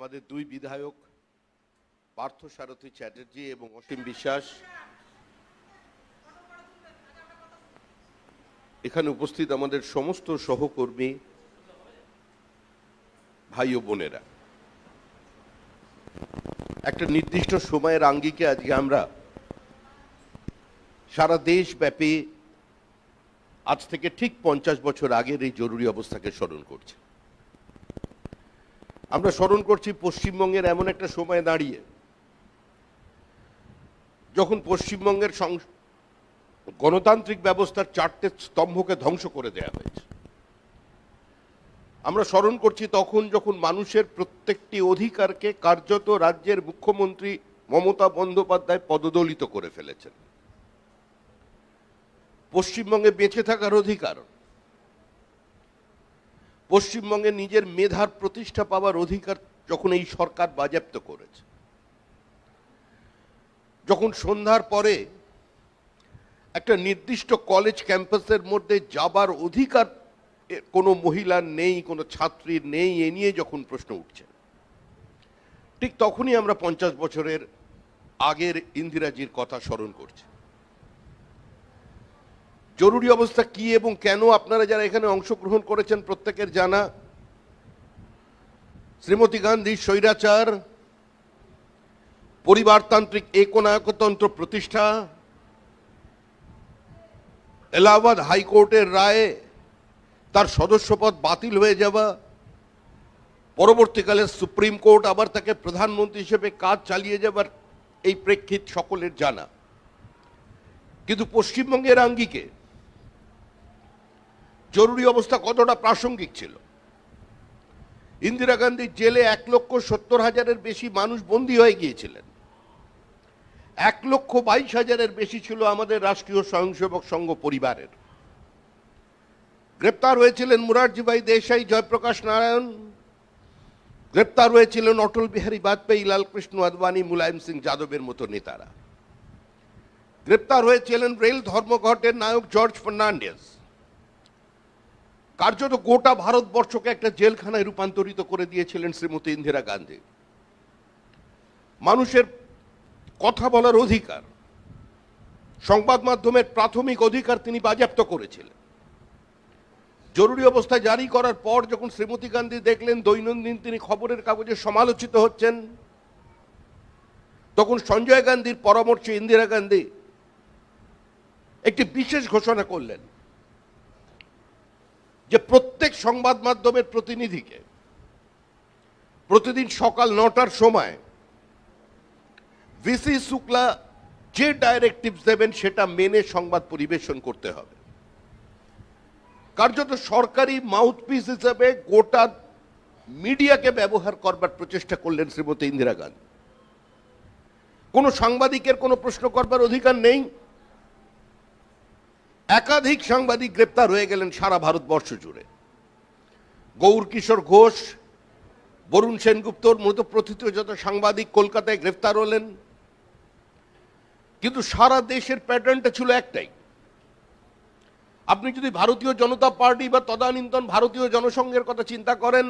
আমাদের দুই বিধায়ক পার্থসারথী চ্যাটার্জি এবং অসীম বিশ্বাস এখানে উপস্থিত আমাদের সমস্ত সহকর্মী ভাই ও বোনেরা, একটা নির্দিষ্ট সময়ের আঙ্গিকে আজকে আমরা সারা দেশব্যাপী আজ থেকে ঠিক 50 বছর আগের এই জরুরি অবস্থাকে স্মরণ করছি। আমরা স্মরণ করছি পশ্চিমবঙ্গের এমন একটা সময় দাঁড়িয়ে যখন পশ্চিমবঙ্গের গণতান্ত্রিক ব্যবস্থার 4টে স্তম্ভকে ধ্বংস করে দেওয়া হয়েছে। আমরা স্মরণ করছি তখন যখন মানুষের প্রত্যেকটি অধিকারকে কার্যত রাজ্যের মুখ্যমন্ত্রী মমতা বন্দ্যোপাধ্যায় পদদলিত করে ফেলেছেন। পশ্চিমবঙ্গে বেঁচে থাকার অধিকার, পশ্চিমবঙ্গে নিজের মেধার প্রতিষ্ঠা পাওয়ার অধিকার যখন এই সরকার বাজেয়াপ্ত করেছে, যখন সন্ধ্যার পরে একটা নির্দিষ্ট কলেজ ক্যাম্পাসের মধ্যে যাবার অধিকার কোনো মহিলার নেই, কোনো ছাত্রীর নেই, এ নিয়ে যখন প্রশ্ন উঠছে, ঠিক তখনই আমরা 50 বছরের আগের ইন্দিরাজির কথা স্মরণ করছি। জরুরি অবস্থা কি এবং কেন আপনারা যারা এখানে অংশগ্রহণ করেছেন প্রত্যেকের জানা। শ্রীমতী গান্ধীর স্বৈরাচার, পরিবারতান্ত্রিক একনায়কতন্ত্র প্রতিষ্ঠা, এলাহাবাদ হাইকোর্টের রায়ে তার সদস্যপদ বাতিল হয়ে যাওয়া, পরবর্তীকালে সুপ্রিম কোর্ট আবার তাকে প্রধানমন্ত্রী হিসেবে কাজ চালিয়ে যাবার এই প্রেক্ষিত সকলের জানা। কিন্তু পশ্চিমবঙ্গের আঙ্গিকে জরুরি অবস্থা কতটা প্রাসঙ্গিক ছিল। ইন্দিরা গান্ধীর জেলে 1,70,000-এর বেশি মানুষ বন্দী হয়ে গিয়েছিলেন। 1,22,000-এর বেশি ছিল আমাদের রাষ্ট্রীয় স্বয়ংসেবক সংঘ পরিবারের। গ্রেপ্তার হয়েছিলেন মুরারজি ভাই দেশাই, জয়প্রকাশ নারায়ণ, গ্রেপ্তার হয়েছিলেন অটল বিহারী বাজপেয়ী, লালকৃষ্ণ আদবানি, মুলায়ম সিং যাদবের মতো নেতারা। গ্রেপ্তার হয়েছিলেন রেল ধর্মঘটের নায়ক জর্জ ফার্নান্ডেজ। কার্যত গোটা ভারতবর্ষকে একটা জেলখানায় রূপান্তরিত করে দিয়েছিলেন শ্রীমতী ইন্দিরা গান্ধী। মানুষের কথা বলার অধিকার, সংবাদ মাধ্যমের প্রাথমিক অধিকার তিনি বাজেয়াপ্ত করেছিলেন। জরুরি অবস্থা জারি করার পর যখন শ্রীমতী গান্ধী দেখলেন দৈনন্দিন তিনি খবরের কাগজে সমালোচিত হচ্ছেন, তখন সঞ্জয় গান্ধীর পরামর্শে ইন্দিরা গান্ধী একটি বিশেষ ঘোষণা করলেন যে প্রত্যেক সংবাদ মাধ্যমের প্রতিনিধিকে প্রতিদিন সকাল 9টার সময় ভিসি শুক্লা যে ডাইরেক্টিভস দেবেন সেটা মেনে সংবাদ পরিবেশন করতে হবে। কার্যত সরকারি মাউথপিস হিসেবে গোটা মিডিয়াকে ব্যবহার করবার প্রচেষ্টা করলেন শ্রীমতী ইন্দিরা গান্ধী। কোনো সাংবাদিকের কোনো প্রশ্ন করবার অধিকার নেই। একাধিক সাংবাদিক গ্রেপ্তার হয়ে গেলেন সারা ভারতবর্ষ জুড়ে। গৌর কিশোর ঘোষ, বরুণ সেনগুপ্তর মতো প্রথিতযত সাংবাদিক কলকাতায় গ্রেপ্তার হলেন। কিন্তু সারা দেশের প্যাটার্নটা ছিল একটাই। আপনি যদি ভারতীয় জনতা পার্টি বা তদানীন্তন ভারতীয় জনসংঘের কথা চিন্তা করেন,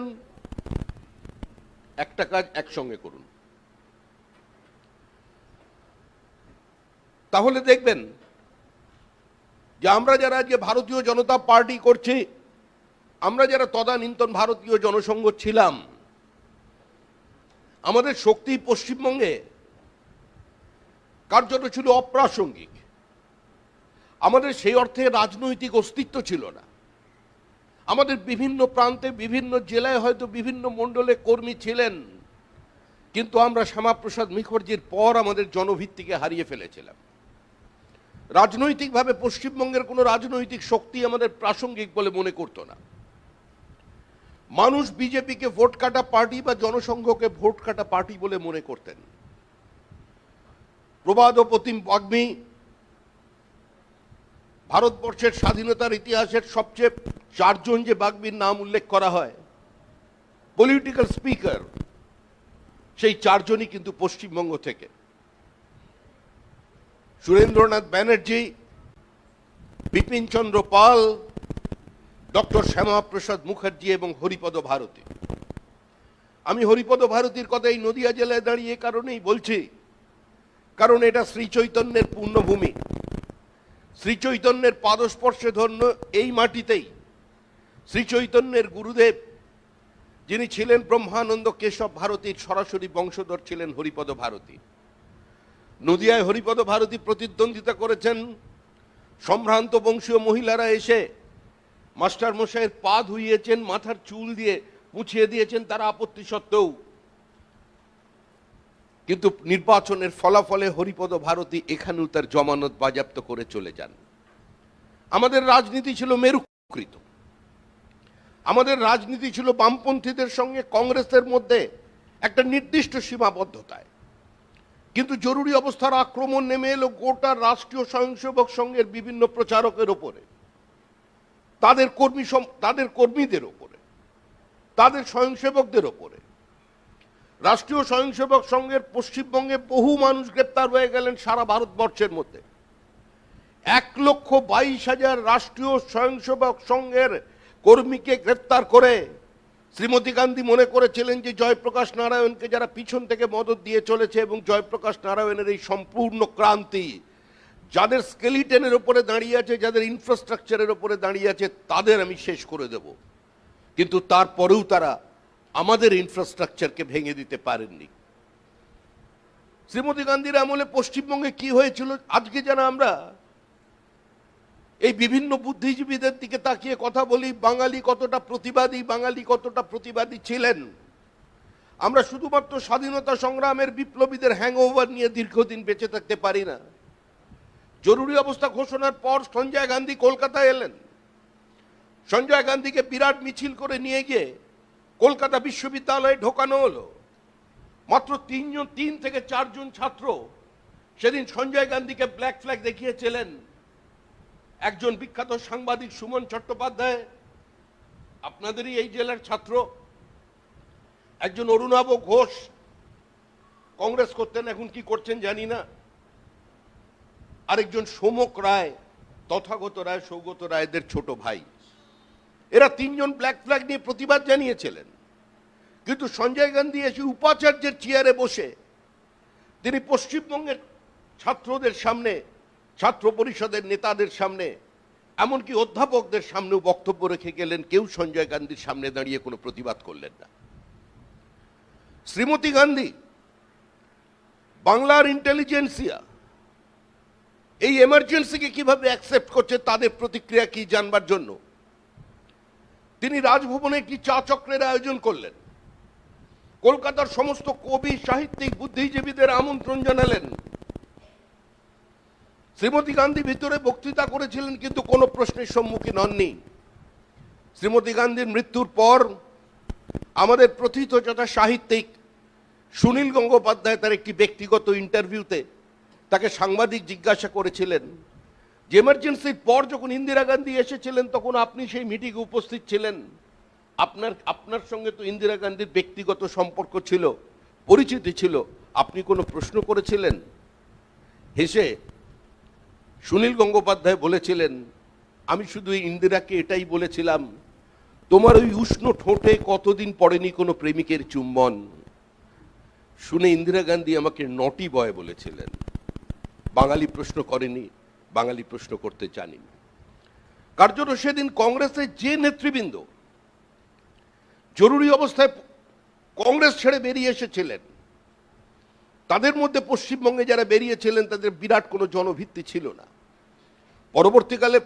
একটা কাজ একসঙ্গে করুন, তাহলে দেখবেন যে আমরা যারা আজকে ভারতীয় জনতা পার্টি করছি, আমরা যারা তদানীন্তন ভারতীয় জনসংঘ ছিলাম, আমাদের শক্তি পশ্চিমবঙ্গে কার্যত ছিল অপ্রাসঙ্গিক। আমাদের সেই অর্থে রাজনৈতিক অস্তিত্ব ছিল না। আমাদের বিভিন্ন প্রান্তে বিভিন্ন জেলায় হয়তো বিভিন্ন মণ্ডলে কর্মী ছিলেন, কিন্তু আমরা শ্যামাপ্রসাদ মুখার্জির পর আমাদের জনভিত্তিকে হারিয়ে ফেলেছিলাম। রাজনৈতিকভাবে পশ্চিমবঙ্গের কোনো রাজনৈতিক শক্তি আমাদের প্রাসঙ্গিক বলে মনে করত না। মানুষ বিজেপিকে ভোট কাটা পার্টি বা জনসংঘকে ভোট কাটা পার্টি বলে মনে করতেন। প্রবাদ ও প্রতিম বাগ্মী, ভারতবর্ষের স্বাধীনতার ইতিহাসের সবচেয়ে 4 জন যে বাগ্মীর নাম উল্লেখ করা হয়, পলিটিক্যাল স্পিকার, সেই 4 জনই কিন্তু পশ্চিমবঙ্গ থেকে। সুরেন্দ্রনাথ ব্যানার্জি, বিপিন চন্দ্র পাল, ডক্টর শ্যামাপ্রসাদ মুখার্জি এবং হরিপদ ভারতী। আমি হরিপদ ভারতীর কথা এই নদিয়া জেলায় দাঁড়িয়ে কারণেই বলছি, কারণ এটা শ্রী চৈতন্যের পুণ্যভূমি। শ্রী চৈতন্যের পাদস্পর্শে ধন্য এই মাটিতেই শ্রী চৈতন্যের গুরুদেব, যিনি ছিলেন ব্রহ্মানন্দ কেশব ভারতীর সরাসরি বংশধর, ছিলেন হরিপদ ভারতী। নদিয়ায় হরিপদ ভারতী প্রতিদ্বন্দ্বিতা করেছেন। সম্ভ্রান্ত বংশীয় মহিলারা এসে মাস্টার মশাইয়ের পা ধুইয়েছেন, মাথার চুল দিয়ে মুছিয়ে দিয়েছেন তারা আপত্তি সত্ত্বেও। কিন্তু নির্বাচনের ফলাফলে হরিপদ ভারতী এখানেও তার জমানত বাজেয়াপ্ত করে চলে যান। আমাদের রাজনীতি ছিল মেরুকৃত, আমাদের রাজনীতি ছিল বামপন্থীদের সঙ্গে কংগ্রেসের মধ্যে একটা নির্দিষ্ট সীমাবদ্ধতায়। কিন্তু জরুরি অবস্থার আক্রমণ নেমে এলো গোটা রাষ্ট্রীয় স্বয়ংসেবক সংঘের বিভিন্ন প্রচারকের ওপরে, তাদের কর্মীদের ওপরে, তাদের স্বয়ংসেবকদের ওপরে। রাষ্ট্রীয় স্বয়ংসেবক সংঘের পশ্চিমবঙ্গে বহু মানুষ গ্রেপ্তার হয়ে গেলেন সারা ভারতবর্ষের মধ্যে। 1,22,000 রাষ্ট্রীয় স্বয়ংসেবক সংঘের কর্মীকে গ্রেপ্তার করে শ্রীমতী গান্ধী মনে করেছিলেন যে জয়প্রকাশ নারায়ণকে যারা পিছন থেকে মদত দিয়ে চলেছে এবং জয়প্রকাশ নারায়ণের এই সম্পূর্ণ ক্রান্তি যাদের স্কেলিটনের উপরে দাঁড়িয়ে আছে, যাদের ইনফ্রাস্ট্রাকচারের উপরে দাঁড়িয়ে আছে, তাদের আমি শেষ করে দেব। কিন্তু তারপরেও তারা আমাদের ইনফ্রাস্ট্রাকচারকে ভেঙে দিতে পারেননি। শ্রীমতী গান্ধীর আমলে পশ্চিমবঙ্গে কি হয়েছিল, আজকে যারা আমরা এই বিভিন্ন বুদ্ধিজীবীদের দিকে তাকিয়ে কথা বলি, বাঙালি কতটা প্রতিবাদী ছিলেন, আমরা শুধুমাত্র স্বাধীনতা সংগ্রামের বিপ্লবীদের হ্যাংওভার নিয়ে দীর্ঘদিন বেঁচে থাকতে পারি না। জরুরি অবস্থা ঘোষণার পর সঞ্জয় গান্ধী কলকাতায় এলেন। সঞ্জয় গান্ধীকে বিরাট মিছিল করে নিয়ে গিয়ে কলকাতা বিশ্ববিদ্যালয়ে ঢোকানো হলো। মাত্র 3 থেকে 4 জন ছাত্র সেদিন সঞ্জয় গান্ধীকে ব্ল্যাক ফ্ল্যাগ দেখিয়েছিলেন। একজন বিখ্যাত সাংবাদিক সুমন চট্টোপাধ্যায়, আপনাদেরই এই জেলার ছাত্র, একজন অরুণাভ ঘোষ, কংগ্রেস করতেন, এখন কি করছেন জানি না, আরেকজন সোমক রায়, তথাগত রায়, সৌগত রায়দের ছোট ভাই। এরা 3 জন ব্ল্যাক ফ্ল্যাগ নিয়ে প্রতিবাদ জানিয়েছিলেন। কিন্তু সঞ্জয় গান্ধী এসে উপাচার্যের চেয়ারে বসে তিনি পশ্চিমবঙ্গের ছাত্রদের সামনে, ছাত্র পরিষদের নেতাদের সামনে, এমনকি অধ্যাপকদের সামনেও বক্তব্য রেখে গেলেন। কেউ সঞ্জয় গান্ধীর সামনে দাঁড়িয়ে কোনো প্রতিবাদ করলেন না। শ্রীমতী গান্ধী বাংলার ইন্টেলিজেন্সিয়া এই এমার্জেন্সিকে কিভাবে অ্যাকসেপ্ট করছে, তাদের প্রতিক্রিয়া কি জানবার জন্য তিনি রাজভবনে একটি চা চক্রের আয়োজন করলেন। কলকাতার সমস্ত কবি, সাহিত্যিক, বুদ্ধিজীবীদের আমন্ত্রণ জানালেন। শ্রীমতী গান্ধী ভিতরে বক্তৃতা করেছিলেন, কিন্তু কোনো প্রশ্নের সম্মুখীন হননি। শ্রীমতী গান্ধীর মৃত্যুর পর আমাদের প্রথিতযশা সাহিত্যিক সুনীল গঙ্গোপাধ্যায় তার একটি ব্যক্তিগত ইন্টারভিউতে তাকে সাংবাদিক জিজ্ঞাসা করেছিলেন যে এমার্জেন্সির পর যখন ইন্দিরা গান্ধী এসেছিলেন তখন আপনি সেই মিটিংয়ে উপস্থিত ছিলেন, আপনার সঙ্গে তো ইন্দিরা গান্ধীর ব্যক্তিগত সম্পর্ক ছিল, পরিচিতি ছিল, আপনি কোনো প্রশ্ন করেছিলেন? হেসে সুনীল গঙ্গোপাধ্যায় বলেছিলেন, আমি শুধু ইন্দিরাকে এটাই বলেছিলাম, তোমার ওই উষ্ণ ঠোঁটে কতদিন পড়েনি কোনো প্রেমিকের চুম্বন। শুনে ইন্দিরা গান্ধী আমাকে নটি বয় বলেছিলেন। বাঙালি প্রশ্ন করেনি, বাঙালি প্রশ্ন করতে জানেনি। কার্যত সেদিন কংগ্রেসের যে নেতৃবৃন্দ জরুরি অবস্থায় কংগ্রেস ছেড়ে বেরিয়ে এসেছিলেন, তাদের মধ্যে পশ্চিমবঙ্গে যারা বেরিয়েছিলেন তাদের বিরাট কোনো জনভিত্তি ছিল না। পরবর্তীকালে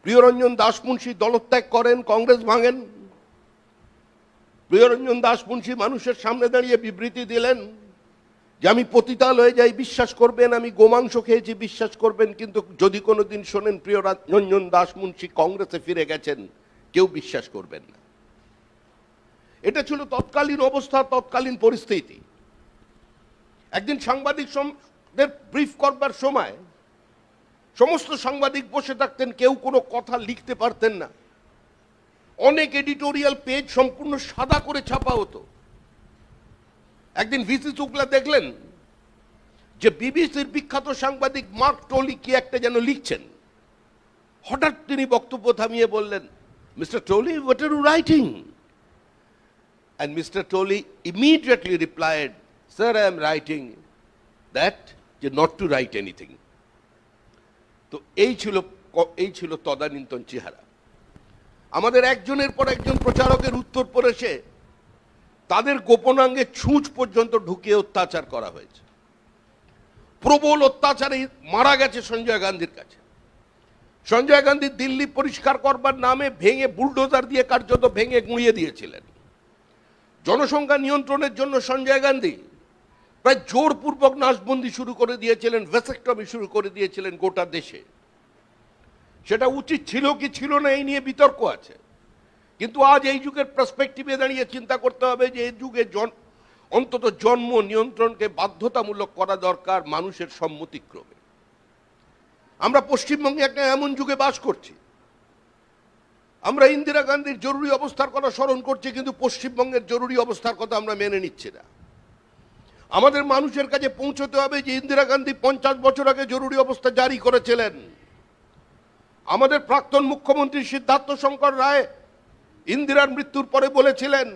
প্রিয়রঞ্জন দাসমুন্সী দলত্যাগ করেন, কংগ্রেস ভাঙেন। প্রিয়রঞ্জন দাসমুন্সী মানুষের সামনে দাঁড়িয়ে বিবৃতি দিলেন যে আমি পতিতালয়ে যাই, বিশ্বাস করবেন, আমি গোমাংস খেয়েছি, বিশ্বাস করবেন, কিন্তু যদি কোনোদিন শোনেন প্রিয়রঞ্জন দাসমুন্সী কংগ্রেসে ফিরে গেছেন, কেউ বিশ্বাস করবেন না। এটা ছিল তৎকালীন অবস্থা, তৎকালীন পরিস্থিতি। একদিন সাংবাদিকদের ব্রিফ করবার সময় সমস্ত সাংবাদিক বসে থাকতেন, কেউ কোনো কথা লিখতে পারতেন না। অনেক এডিটোরিয়াল পেজ সম্পূর্ণ সাদা করে ছাপা হতো। একদিন ভিসি শুক্লা দেখলেন যে বিবিসির বিখ্যাত সাংবাদিক মার্ক টোলি কি একটা যেন লিখছেন। হঠাৎ তিনি বক্তব্য থামিয়ে বললেন, mister Toley, what are you writing? And Mr. Toley immediately replied, "Sir, I am writing that not to write anything." তো এই ছিল তদানীন্তন চেহারা। আমাদের একজনের পর একজন প্রচারকের উত্তর পড়ে সে তাদের গোপনাঙ্গে ছুঁচ পর্যন্ত ঢুকিয়ে অত্যাচার করা হয়েছে। প্রবল অত্যাচারে মারা গেছে সঞ্জয় গান্ধীর কাছে। সঞ্জয় গান্ধী দিল্লি পরিষ্কার করবার নামে ভেঙে বুলডোজার দিয়ে কার্যত ভেঙে গুঁড়িয়ে দিয়েছিলেন। জনসংখ্যা নিয়ন্ত্রণের জন্য সঞ্জয় গান্ধী প্রায় জোরপূর্বক নাশবন্দি শুরু করে দিয়েছিলেন, ভ্যাসেক্টমি শুরু করে দিয়েছিলেন গোটা দেশে। সেটা উচিত ছিল কি ছিল না এই নিয়ে বিতর্ক আছে, কিন্তু আজ এই যুগের পার্সপেক্টিভে দাঁড়িয়ে চিন্তা করতে হবে যে এই যুগে অন্তত জন্ম নিয়ন্ত্রণকে বাধ্যতামূলক করা দরকার মানুষের সম্মতিক্রমে। আমরা পশ্চিমবঙ্গে একটা এমন যুগে বাস করছি, আমরা ইন্দিরা গান্ধীর জরুরি অবস্থার কথা স্মরণ করছি, কিন্তু পশ্চিমবঙ্গের জরুরি অবস্থার কথা আমরা মেনে নিচ্ছি না। আমাদের মানুষের কাছে পৌঁছতে হবে যে ইন্দিরা গান্ধী 50 বছর আগে জরুরি অবস্থা জারি করেছিলেন। আমাদের প্রাক্তন মুখ্যমন্ত্রী সিদ্ধার্থ শঙ্কর রায় ইন্দিরার মৃত্যুর পরে বলেছিলেন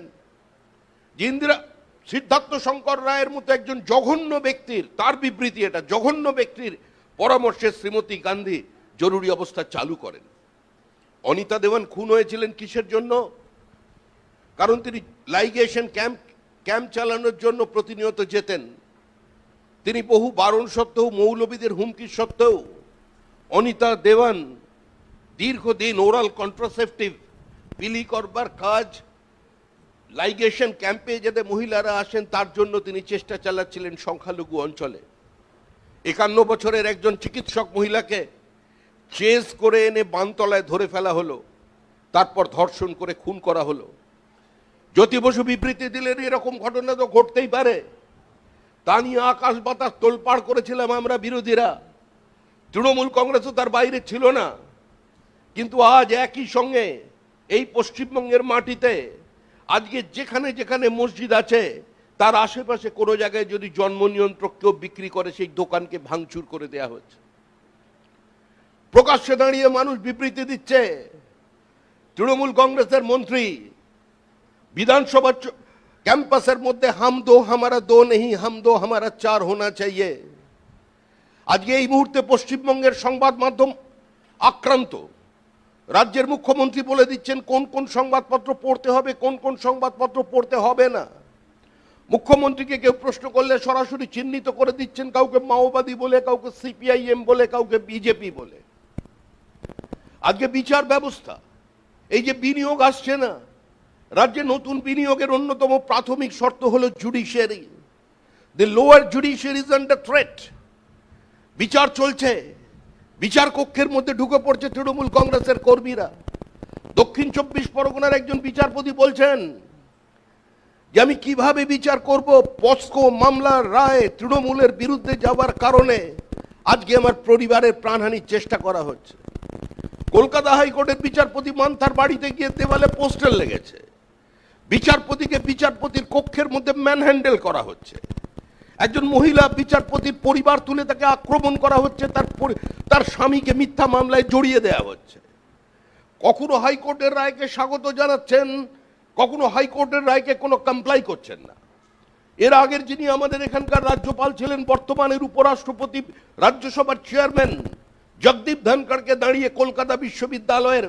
যে সিদ্ধার্থ শঙ্কর রায়ের মতো একজন জঘন্য ব্যক্তির, তার বিবৃতি এটা, জঘন্য ব্যক্তির পরামর্শে শ্রীমতী গান্ধী জরুরি অবস্থা চালু করেন। অনিতা দেওয়ান খুন হয়েছিলেন কিসের জন্য? কারণ তিনি লাইগেশন ক্যাম্প চালানোর জন্য প্রতিনিয়ত যেতেন। তিনি বহু বারণ সত্ত্বেও, মৌলবীদের হুমকি সত্ত্বেও অনিতা দেওয়ান দীর্ঘদিন ওরাল কন্ট্রাসেপটিভ বিলি করবার কাজ, লাইগেশন ক্যাম্পে যাতে মহিলারা আসেন তার জন্য তিনি চেষ্টা চালাচ্ছিলেন সংখ্যালঘু অঞ্চলে। 51 বছরের একজন চিকিৎসক মহিলাকে চেজ করে এনে বানতলায় ধরে ফেলা হলো, তারপর ধর্ষণ করে খুন করা হলো। জ্যোতি বসু বিবৃতি দিলেন এরকম ঘটনা তো ঘটতেই পারে, তা নিয়ে আকাশ বাতাস তোলপাড় করেছিলাম আমরা বিরোধীরা। তৃণমূল কংগ্রেসও তার বাইরে ছিল না। কিন্তু আজ একই সঙ্গে এই পশ্চিমবঙ্গের মাটিতে আজকে যেখানে যেখানে মসজিদ আছে তার আশেপাশে কোনো জায়গায় যদি জন্ম নিয়ন্ত্রক কেউ বিক্রি করে সেই দোকানকে ভাঙচুর করে দেয়া হচ্ছে। প্রকাশ্যে দাঁড়িয়ে মানুষ বিবৃতি দিচ্ছে। তৃণমূল কংগ্রেসের মন্ত্রী বিধানসভা ক্যাম্পাসের মধ্যে হাম দো হামারা দো নেই, হাম দো হামারা চার হোনা চাইয়ে। আজকে এই মুহূর্তে পশ্চিমবঙ্গের সংবাদ মাধ্যম আক্রান্ত। রাজ্যের মুখ্যমন্ত্রী বলে দিচ্ছেন কোন কোন সংবাদপত্র পড়তে হবে, কোন কোন সংবাদপত্র পড়তে হবে না। মুখ্যমন্ত্রীকে কেউ প্রশ্ন করলে সরাসরি চিহ্নিত করে দিচ্ছেন, কাউকে মাওবাদী বলে, কাউকে সিপিআইএম বলে, কাউকে বিজেপি বলে। আজকে বিচার ব্যবস্থা, এই যে বিনিয়োগ আসছে না, রাজ্যে নতুন বিনিয়োগের অন্যতম প্রাথমিক শর্ত হলো judiciary. The lower judiciary is under threat. বিচার চলছে, বিচার কক্ষের মধ্যে ঢুকে পড়ছে তৃণমূল কংগ্রেসের কর্মীরা। দক্ষিণ 24 পরগনার একজন বিচারপতি বলছেন যে আমি কিভাবে বিচার করব, পস্কো মামলার রায় তৃণমূলের বিরুদ্ধে যাওয়ার কারণে আজকে আমার পরিবারের প্রাণহানির চেষ্টা করা হচ্ছে। কলকাতা হাইকোর্টের বিচারপতি মান্থার বাড়িতে গিয়ে দেওয়ালে পোস্টার লেগেছে। বিচারপতিকে বিচারপতির কক্ষের মধ্যে ম্যানহ্যান্ডেল করা হচ্ছে। একজন মহিলা বিচারপতির পরিবার তুলে তাকে আক্রমণ করা হচ্ছে, তার স্বামীকে মিথ্যা মামলায় জড়িয়ে দেওয়া হচ্ছে। কখনো হাইকোর্টের রায়কে স্বাগত জানাচ্ছেন, কখনো হাইকোর্টের রায়কে কোনো কমপ্লাই করছেন না। এর আগের যিনি আমাদের এখানকার রাজ্যপাল ছিলেন, বর্তমানের উপরাষ্ট্রপতি, রাজ্যসভার চেয়ারম্যান জগদীপ ধনখড়কে দাঁড়িয়ে কলকাতা বিশ্ববিদ্যালয়ের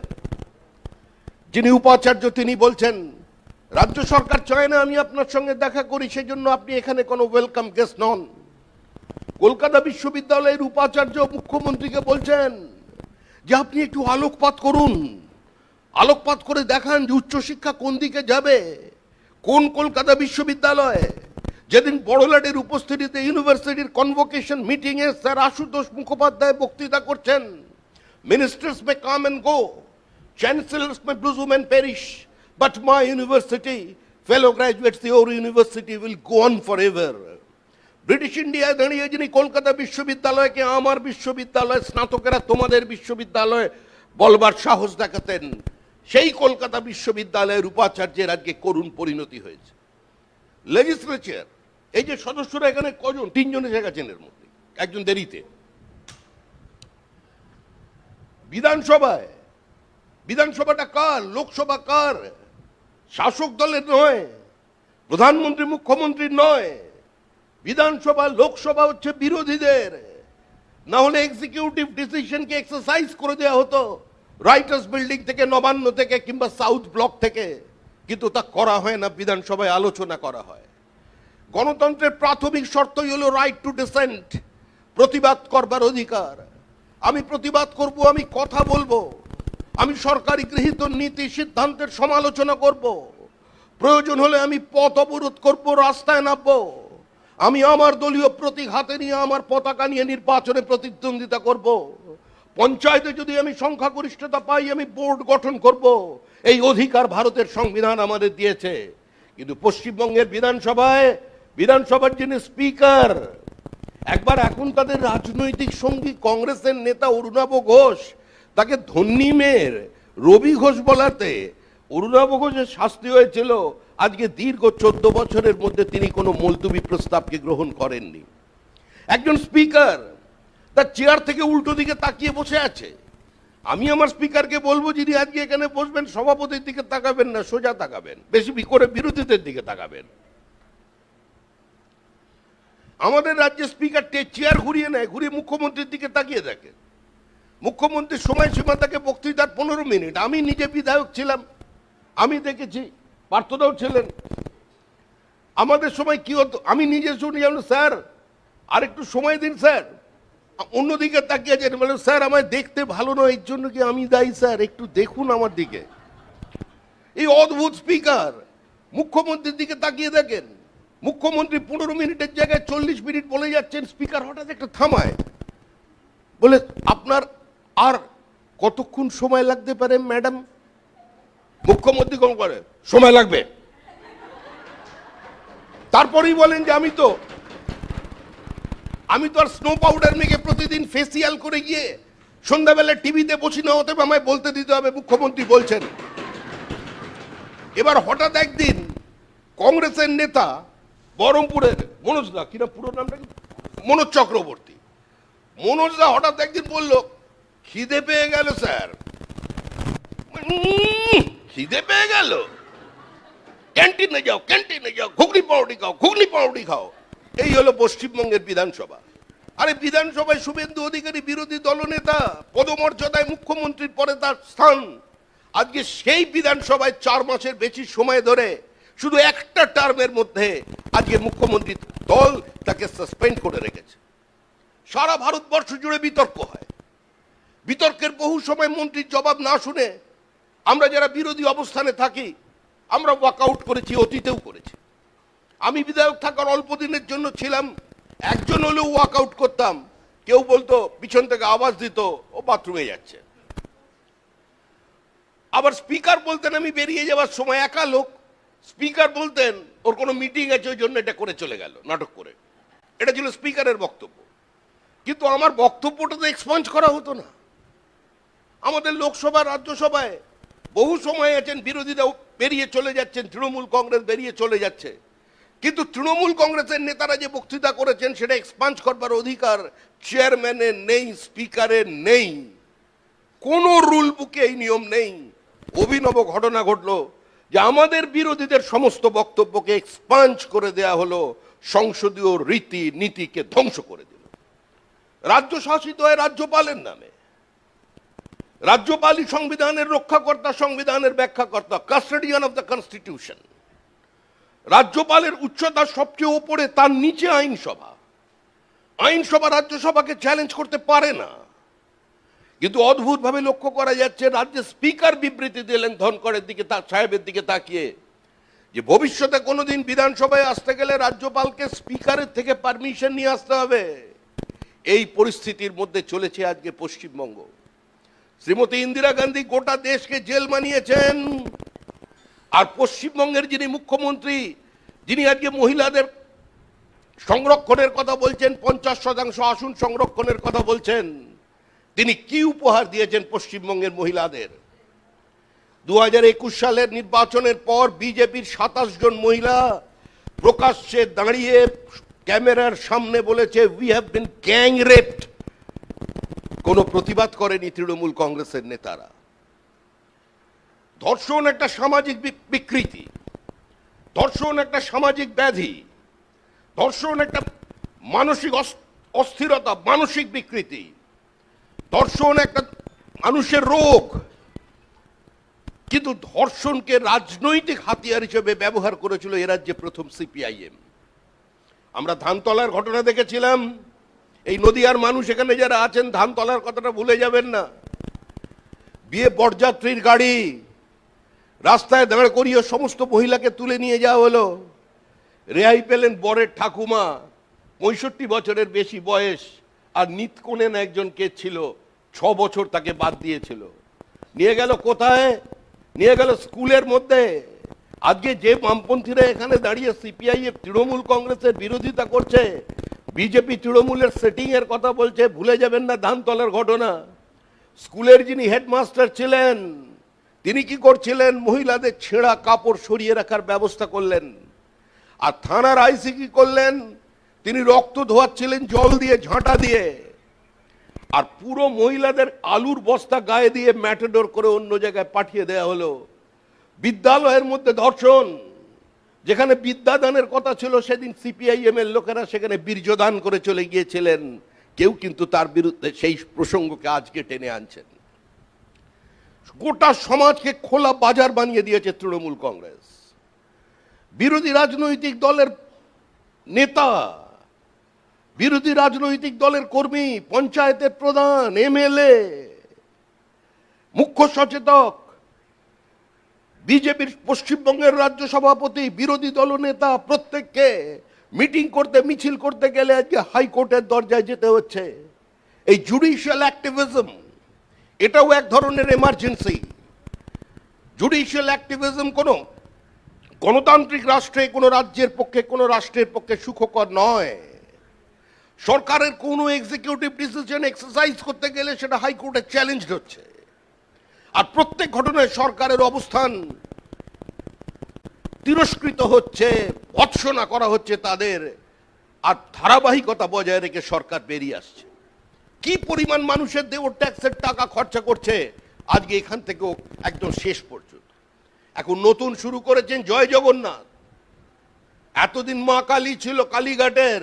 যিনি উপাচার্য তিনি বলছেন রাজ্য সরকার চায় না আমি আপনার সঙ্গে দেখা করি, সেজন্য আপনি এখানে কোনো ওয়েলকাম গেস্ট নন। কলকাতা বিশ্ববিদ্যালয়ের উপাচার্য মুখ্যমন্ত্রীকে বলছেন যে আপনি একটু আলোকপাত করুন, আলোকপাত করে দেখান যে উচ্চশিক্ষা কোন দিকে যাবে। কোন কলকাতা বিশ্ববিদ্যালয়? যেদিন বড়লাটের উপস্থিতিতে ইউনিভার্সিটির কনভোকেশন মিটিংয়ে স্যার আশুতোষ মুখোপাধ্যায় বক্তৃতা করছেন, ministers may come and go, chancellors may bloom and perish, but my university, fellow graduates, your university will go on forever. British ইন্ডিয়ায় দাঁড়িয়ে যিনি কলকাতা বিশ্ববিদ্যালয়কে আমার বিশ্ববিদ্যালয়, স্নাতকেরা তোমাদের বিশ্ববিদ্যালয় বলবার সাহস দেখাতেন, সেই কলকাতা বিশ্ববিদ্যালয়ের উপাচার্যের আজকে করুণ পরিণতি হয়েছে। লেজিসলেচার, এই যে সদস্যরা এখানে কজন? 3 জন এসে গেছেন, এর মধ্যে একজন দেরিতে। বিধানসভায়, বিধানসভাটা কার? লোকসভা কার? শাসক দলের নয়, প্রধানমন্ত্রী মুখ্যমন্ত্রী নয়, বিধানসভা লোকসভা হচ্ছে বিরোধীদের। না হলে এক্সিকিউটিভ ডিসিশনকে এক্সারসাইজ করে দেওয়া হতো রাইটার্স বিল্ডিং থেকে, নবান্ন থেকে, কিংবা সাউথ ব্লক থেকে, কিন্তু তা করা হয় না, বিধানসভায় আলোচনা করা হয়। গণতন্ত্রের প্রাথমিক শর্তই হলো রাইট টু ডিসেন্ট, প্রতিবাদ করবার অধিকার। আমি প্রতিবাদ করব, আমি কথা বলবো, আমি সরকারি গৃহীত নীতি সিদ্ধান্তের সমালোচনা করব, প্রয়োজন হলে আমি পথ অবরোধ করব, রাস্তায় নামবো, আমি আমার দলীয় প্রতীক হাতে নিয়ে, আমার পতাকা নিয়ে নির্বাচনে প্রতিদ্বন্দ্বিতা করব, পঞ্চায়েতে যদি আমি সংখ্যাগরিষ্ঠতা পাই আমি বোর্ড গঠন করব। এই অধিকার ভারতের সংবিধান আমাদের দিয়েছে। কিন্তু পশ্চিমবঙ্গের বিধানসভার যিনি স্পিকার, একবার এখন তাদের রাজনৈতিক সঙ্গী কংগ্রেসের নেতা অরুণাভ ঘোষ তাকে ধন্যী মেয়ের রবি ঘোষ বলাতে অরুণাভ ঘোষের শাস্তি হয়েছিল। আজকে দীর্ঘ 14 বছরের মধ্যে তিনি কোনো মুলতবি প্রস্তাবকে গ্রহণ করেননি। একজন স্পিকার তার চেয়ার থেকে উল্টো দিকে তাকিয়ে বসে আছে। আমি আমার স্পিকারকে বলবো, যিনি আজকে এখানে বসবেন, সভাপতির দিকে তাকাবেন না, সোজা তাকাবেন, বেশি করে বিরোধীদের দিকে তাকাবেন। আমাদের রাজ্যের স্পিকার চেয়ার ঘুরিয়ে নেয়, ঘুরিয়ে মুখ্যমন্ত্রীর দিকে তাকিয়ে দেখে। মুখ্যমন্ত্রীর সময়সীমা থাকে বক্তৃতার 15 মিনিট। আমি নিজে বিধায়ক ছিলাম, আমি দেখেছি, পার্থদাও ছিলেন। আমাদের সময় কি হতো, আমি নিজে শুনি, স্যার আর একটু সময় দিন স্যার, অন্যদিকে তাকিয়ে যেতে বলে, স্যার আমায় দেখতে ভালো নয়, এর জন্য কি আমি দায়ী স্যার, একটু দেখুন আমার দিকে। এই অদ্ভুত স্পিকার মুখ্যমন্ত্রীর দিকে তাকিয়ে দেখেন, মুখ্যমন্ত্রী 15 মিনিটের জায়গায় 40 মিনিট বলে যাচ্ছেন, স্পিকার হঠাৎ একটা থামায়, বলে আপনার আর কতক্ষণ সময় লাগতে পারে ম্যাডাম? মুখ্যমন্ত্রী কোন করে, সময় লাগবে। তারপরেই বলেন যে আমি তো আর স্নো পাউডার মেখে প্রতিদিন ফেসিয়াল করে গিয়ে সন্ধ্যাবেলা টিভিতে বসি না, হতে আমায় বলতে দিতে হবে মুখ্যমন্ত্রী বলছেন। এবার হঠাৎ একদিন কংগ্রেসের নেতা বহরমপুরের মনোজদা, কিনা পুরো নামটা কি, মনোজ চক্রবর্তী, মনোজদা হঠাৎ একদিন বলল, খিদে পেয়ে গেল স্যার। খিদে পেয়ে গেল, ক্যান্টিনে যাও, ঘুগনি পাউরুটি খাও। এই হলো পশ্চিমবঙ্গের বিধানসভা। আরে বিধানসভায় শুভেন্দু অধিকারী বিরোধী দলনেতা, পদমর্যাদায় মুখ্যমন্ত্রীর পরে তার স্থান। আজকে সেই বিধানসভায় 4 মাসের বেশি সময় ধরে শুধু একটা টার্মের মধ্যে আজকে মুখ্যমন্ত্রী দল তাকে সাসপেন্ড করে রেখেছে। সারা ভারতবর্ষ জুড়ে বিতর্ক হয়, বিতর্কের বহু সময় মন্ত্রীর জবাব না শুনে আমরা যারা বিরোধী অবস্থানে থাকি আমরা ওয়াকআউট করেছি, অতীতেও করেছি। আমি বিধায়ক থাকার অল্প দিনের জন্য ছিলাম, একজন হলেও ওয়াকআউট করতাম, কেউ বলতো, পিছন থেকে আওয়াজ দিত, ও বাথরুমে যাচ্ছে। আবার স্পিকার বলতেন আমি বেরিয়ে যাওয়ার সময়, একা লোক, স্পিকার বলতেন ওর কোনো মিটিং আছে, ওই জন্য এটা করে চলে গেল, নাটক করে। এটা ছিল স্পিকারের বক্তব্য। কিন্তু আমার বক্তব্যটা তো এক্সপাঞ্জ করা হতো না। আমাদের লোকসভা, রাজ্যসভায় বহু সময় আছেন বিরোধীরাও বেরিয়ে চলে যাচ্ছেন, তৃণমূল কংগ্রেস বেরিয়ে চলে যাচ্ছে, কিন্তু তৃণমূল কংগ্রেসের নেতারা যে বক্তৃতা করেছেন সেটা এক্সপাঞ্জ করবার অধিকার চেয়ারম্যানের নেই, স্পিকারের নেই, কোনো রুল বুকে এই নিয়ম নেই। অভিনব ঘটনা ঘটলো যে আমাদের বিরোধীদের সমস্ত বক্তব্যকে এক্সপাঞ্জ করে দেয়া হলো, সংসদীয় রীতি নীতিকে ধ্বংস করে দিল। রাজ্য শাসিত হয় রাজ্যপালের নামে, রাজ্যপালই সংবিধানের রক্ষাকর্তা, সংবিধানের ব্যাখ্যাকর্তা, কাস্টোডিয়ান অফ দ্য কনস্টিটিউশন। রাজ্যপালের উচ্চতা সবচেয়ে উপরে, তার নিচে আইনসভা। আইনসভা রাজ্যসভাকে চ্যালেঞ্জ করতে পারে না। কিন্তু অদ্ভুতভাবে লক্ষ্য করা যাচ্ছে, রাজ্যের স্পিকার বিবৃতি দিলেন ধনকরের দিকে, তার সাহেবের দিকে তাকিয়ে, যে ভবিষ্যতে কোনোদিন বিধানসভায় আসতে গেলে রাজ্যপালকে স্পিকারের থেকে পারমিশন নিয়ে আসতে হবে। এই পরিস্থিতির মধ্যে চলেছে আজকে পশ্চিমবঙ্গ। শ্রীমতী ইন্দিরা গান্ধী গোটা দেশকে জেল বানিয়েছেন, আর পশ্চিমবঙ্গের যিনি মুখ্যমন্ত্রী, যিনি আজকে মহিলাদের সংরক্ষণের কথা বলছেন, 50% আসন সংরক্ষণের কথা বলছেন, তিনি কি উপহার দিয়েছেন পশ্চিমবঙ্গের মহিলাদের? 2021 সালের নির্বাচনের পর বিজেপির 27 জন মহিলা প্রকাশ্যে দাঁড়িয়ে ক্যামেরার সামনে বলেছে, we have been gang raped. কোনো প্রতিবাদ করেনি তৃণমূল কংগ্রেসের নেতারা। ধর্ষণ একটা সামাজিক বিকৃতি, ধর্ষণ একটা সামাজিক ব্যাধি, ধর্ষণ একটা মানসিক অস্থিরতা, মানসিক বিকৃতি, ধর্ষণ একটা মানুষের রোগ। কিন্তু ধর্ষণকে রাজনৈতিক হাতিয়ার হিসেবে ব্যবহার করেছিল এ রাজ্যে প্রথম সিপিআইএম। আমরা ধানতলার ঘটনা দেখেছিলাম। এই নদিয়ার মানুষ এখানে যারা আছেন ধানতলার কথাটা ভুলে যাবেন না। বিয়ে বরযাত্রীর গাড়ি রাস্তায় দাঁড় করিয়ে সমস্ত মহিলাকে তুলে নিয়ে যাওয়া হলো। রেহাই পেলেন বরের ঠাকুমা, 65 বছরের বেশি বয়স, আর নিতকোণেন একজন কে ছিল 6 বছর তাকে বাদ দিয়েছিল। নিয়ে গেল কোথায়? নিয়ে গেল স্কুলের মধ্যে। আজকে যে বামপন্থীরা এখানে দাঁড়িয়ে সিপিআইএম তৃণমূল কংগ্রেসের বিরোধিতা করছে, বিজেপি তৃণমূলের সেটিং এর কথা বলছে, ভুলে যাবেন না ধানতলার ঘটনা। স্কুলের যিনি হেডমাস্টার ছিলেন তিনি কি করছিলেন? মহিলাদের ছেঁড়া কাপড় সরিয়ে রাখার ব্যবস্থা করলেন। আর থানার আইসি কি করলেন? তিনি রক্ত ধোয়াচ্ছিলেন জল দিয়ে, ঝাঁটা দিয়ে। আর পুরো মহিলাদের আলুর বস্তা গায়ে দিয়ে ম্যাটাডোর করে অন্য জায়গায় পাঠিয়ে দেওয়া হলো। বিদ্যালয়ের মধ্যে ধর্ষণ, যেখানে বিদ্যাদানের কথা ছিল সেদিন সিপিআইএম এর লোকেরা সেখানে বীর্যদান করে চলে গিয়েছিলেন। কেউ কিন্তু তার বিরুদ্ধে সেই প্রসঙ্গকে আজকে টেনে আনছেন। গোটা সমাজকে খোলা বাজার বানিয়ে দিয়েছে তৃণমূল কংগ্রেস। বিরোধী রাজনৈতিক দলের নেতা, বিরোধী রাজনৈতিক দলের কর্মী, পঞ্চায়েতের প্রধান, এমএলএ, মুখ্য সচেতক, বিজেপির পশ্চিমবঙ্গের রাজ্য সভাপতি, বিরোধী দলনেতা প্রত্যেককে মিটিং করতে, মিছিল করতে গেলে আজকে হাইকোর্টের দরজায় যেতে হচ্ছে। এই জুডিশিয়াল অ্যাক্টিভিজম এটাও এক ধরনের এমার্জেন্সি। জুডিশিয়াল অ্যাক্টিভিজম কোনো গণতান্ত্রিক রাষ্ট্রে, কোনো রাজ্যের পক্ষে, কোনো রাষ্ট্রের পক্ষে সুখকর নয়। সরকারের কোনো এক্সিকিউটিভ ডিসিশন এক্সারসাইজ করতে গেলে সেটা হাইকোর্টে চ্যালেঞ্জ হচ্ছে। আর প্রত্যেক ঘটনায় সরকারের অবস্থান তিরস্কৃত হচ্ছে, ভৎসনা করা হচ্ছে তাদের, আর ধারাবাহিকতা বজায় রেখে সরকার বেরিয়ে আসছে। কি পরিমাণ মানুষের দেওয়া ট্যাক্সের টাকা খরচা করছে আজকে এখান থেকেও একদম শেষ পর্যন্ত। এখন নতুন শুরু করেছেন জয় জগন্নাথ। এতদিন মা কালী ছিল কালীঘাটের,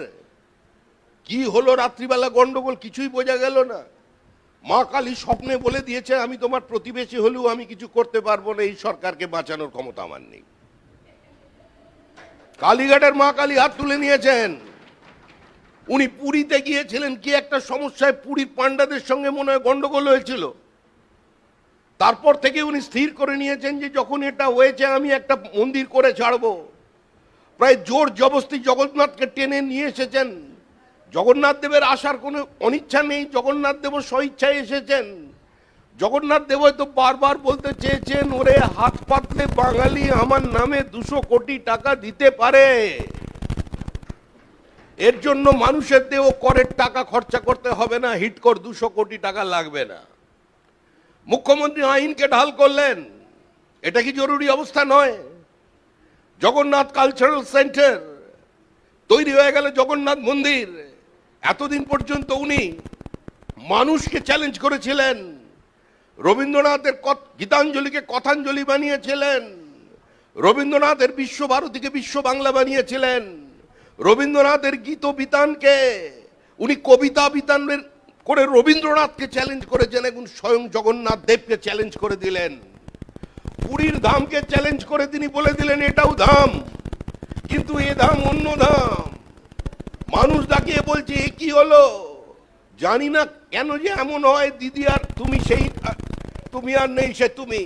কি হলো রাত্রিবেলা গন্ডগোল কিছুই বোঝা গেল না। মা কালী স্বপ্নে বলে দিয়েছে আমি তোমার প্রতিবেশী হলেও আমি কিছু করতে পারবো না, এই সরকারকে বাঁচানোর ক্ষমতা আমার নেই। কালীঘাটের মা কালী হাত তুলে নিয়েছেন। উনি পুরীতে গিয়েছিলেন, কি একটা সমস্যায় পুরীর পান্ডাদের সঙ্গে মনে হয় গন্ডগোল হয়েছিল। তারপর থেকে উনি স্থির করে নিয়েছেন যে যখন এটা হয়েছে আমি একটা মন্দির করে ছাড়বো। প্রায় জোর জবরদস্তি জগন্নাথকে টেনে নিয়ে এসেছেন। জগন্নাথ দেবের আসার কোনো অনিচ্ছা নেই, জগন্নাথ দেব স্বইচ্ছায় এসেছেন। জগন্নাথ দেব তো বারবার বলতে চেয়েছেন, ওরে হাত পাতলে বাঙালি আমার নামে 200 কোটি টাকা দিতে পারে। এর জন্য মানুষের দেহ করের টাকা খরচা করতে হবে না, হিট কর 200 কোটি টাকা লাগবে না। মুখ্যমন্ত্রী আইনকে ঢাল করলেন, এটা কি জরুরি অবস্থা নয়? জগন্নাথ কালচারাল সেন্টার তৈরি হয়ে গেল, জগন্নাথ মন্দির। এতদিন পর্যন্ত উনি মানুষকে চ্যালেঞ্জ করেছিলেন, রবীন্দ্রনাথের গীতাঞ্জলিকে কথাঞ্জলি বানিয়েছিলেন, রবীন্দ্রনাথের বিশ্বভারতীকে বিশ্ব বাংলা বানিয়েছিলেন, রবীন্দ্রনাথের গীত বিতানকে উনি কবিতা বিতানের করে রবীন্দ্রনাথকে চ্যালেঞ্জ করেছেন। এখন স্বয়ং জগন্নাথ দেবকে চ্যালেঞ্জ করে দিলেন। পুরীর ধামকে চ্যালেঞ্জ করে তিনি বলে দিলেন এটাও ধাম, কিন্তু এ ধাম অন্য ধাম। মানুষ ডাকিয়ে বলছে এ কি হলো? জানি না কেন যে এমন হয়, দিদি আর তুমি সেই তুমি আর নেই সে তুমি।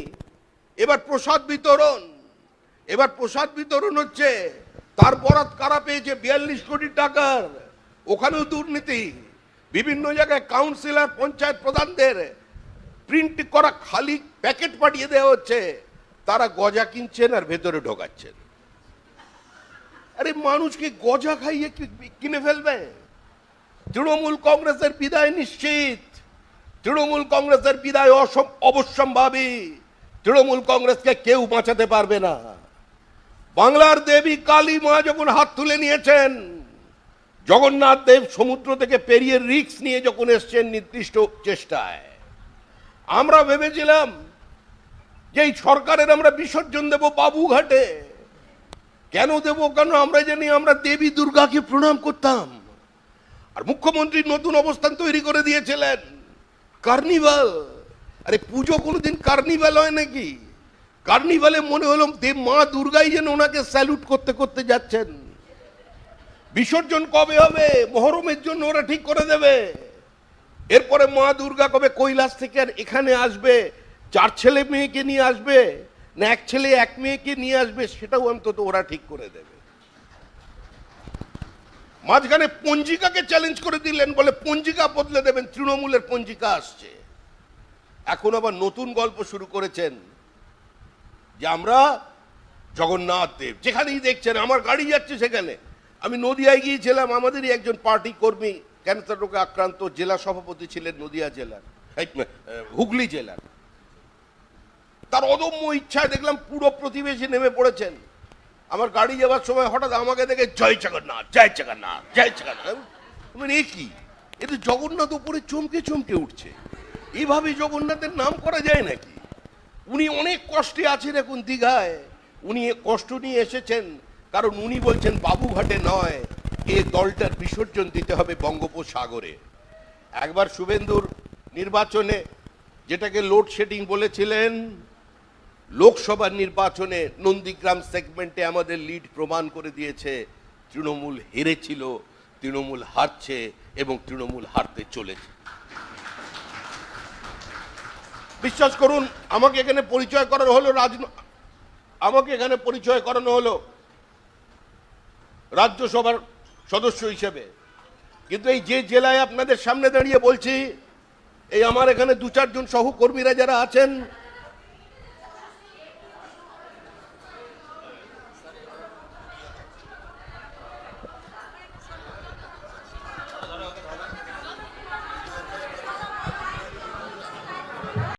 এবার প্রসাদ বিতরণ, এবার প্রসাদ বিতরণ হচ্ছে, তার বরাত কারা পেয়েছে 42 কোটি টাকার। ওখানেও দুর্নীতি। বিভিন্ন জায়গায় কাউন্সিলর, পঞ্চায়েত প্রধানদের প্রিন্ট করা খালি প্যাকেট পাঠিয়ে দেওয়া হচ্ছে, তারা গজা কিনছেন আর ভেতরে ঢোকাচ্ছেন। আরে মানুষকে গজা খাইয়ে কিনে ফেলবে? তৃণমূল কংগ্রেসের বিদায় নিশ্চিত, তৃণমূল কংগ্রেসের বিদায় অবশ্যম্ভাবী। তৃণমূল কংগ্রেসকে কেউ বাঁচাতে পারবে না। বাংলার দেবী কালী মা যখন হাত তুলে নিয়েছেন, জগন্নাথ দেব সমুদ্র থেকে পেরিয়ে রিস্ক নিয়ে যখন এসছেন নির্দিষ্ট চেষ্টায়, আমরা ভেবেছিলাম যে এই সরকারের আমরা বিসর্জন দেব বাবুঘাটে। কেন দেব? কেন আমরা জানি আমরা দেবী দুর্গাকে প্রণাম করতাম। আর মুখ্যমন্ত্রী নতুন অবস্থান তৈরি করে দিয়েছিলেন, কার্নিভাল। আরে পুজো কোনোদিন কার্নিভাল হয় নাকি? কার্নিভালে মনে হলো দেব মা দুর্গাই যেন ওনাকে স্যালুট করতে করতে যাচ্ছেন। বিসর্জন কবে হবে? মহরমের জন্য ওরা ঠিক করে দেবে। এরপরে মা দুর্গা কবে কৈলাস থেকে আর এখানে আসবে, 4 ছেলে মেয়েকে নিয়ে আসবে না 1 ছেলে 1 মেয়েকে নিয়ে আসবে, সেটাও অন্তত ওরা ঠিক করে দেবে। মাঝখানে পঞ্জিকাকে চ্যালেঞ্জ করে দিলেন, বলে পঞ্জিকা বদলে দেবেন, তৃণমূলের পঞ্জিকা আসছে। এখন আবার নতুন গল্প শুরু করেছেন যে আমরা জগন্নাথ দেব, যেখানেই দেখছেন আমার গাড়ি যাচ্ছে সেখানে। আমি নদিয়ায় গিয়েছিলাম, আমাদেরই একজন পার্টি কর্মী ক্যান্সার রোগে আক্রান্ত, জেলা সভাপতি ছিলেন নদিয়া জেলার, হুগলি জেলার। তার অদম্য ইচ্ছায় দেখলাম পুরো প্রতিবেশী নেমে পড়েছেন। আমার গাড়ি যাওয়ার সময় হঠাৎ আমাকে দেখে জয় জগন্নাথ, জয় জগন্নাথ, জয় জগন্নাথ। মানে এ কি? এ তো জগন্নাথ উপরে চমকে চমকে উঠছে। এইভাবে জগন্নাথের নাম করা যায় নাকি? উনি অনেক কষ্টে আছেন এখন দীঘায়। উনি কষ্ট নিয়ে এসেছেন কারণ উনি বলছেন বাবুঘাটে নয়, এ দলটার বিসর্জন দিতে হবে বঙ্গোপসাগরে। একবার শুভেন্দুর নির্বাচনে যেটাকে লোডশেডিং বলেছিলেন, লোকসভার নির্বাচনে নন্দীগ্রাম সেগমেন্টে আমাদের লিড প্রমাণ করে দিয়েছে। তৃণমূল হেরেছিল, তৃণমূল হারছে এবং তৃণমূল হারতে চলেছে। বিশ্বাস করুন, আমাকে এখানে পরিচয় করানো হলো রাজ্যসভার সদস্য হিসেবে, কিন্তু এই যে জেলায় আপনাদের সামনে দাঁড়িয়ে বলছি, এই আমার এখানে 2-4 জন সহকর্মীরা যারা আছেন,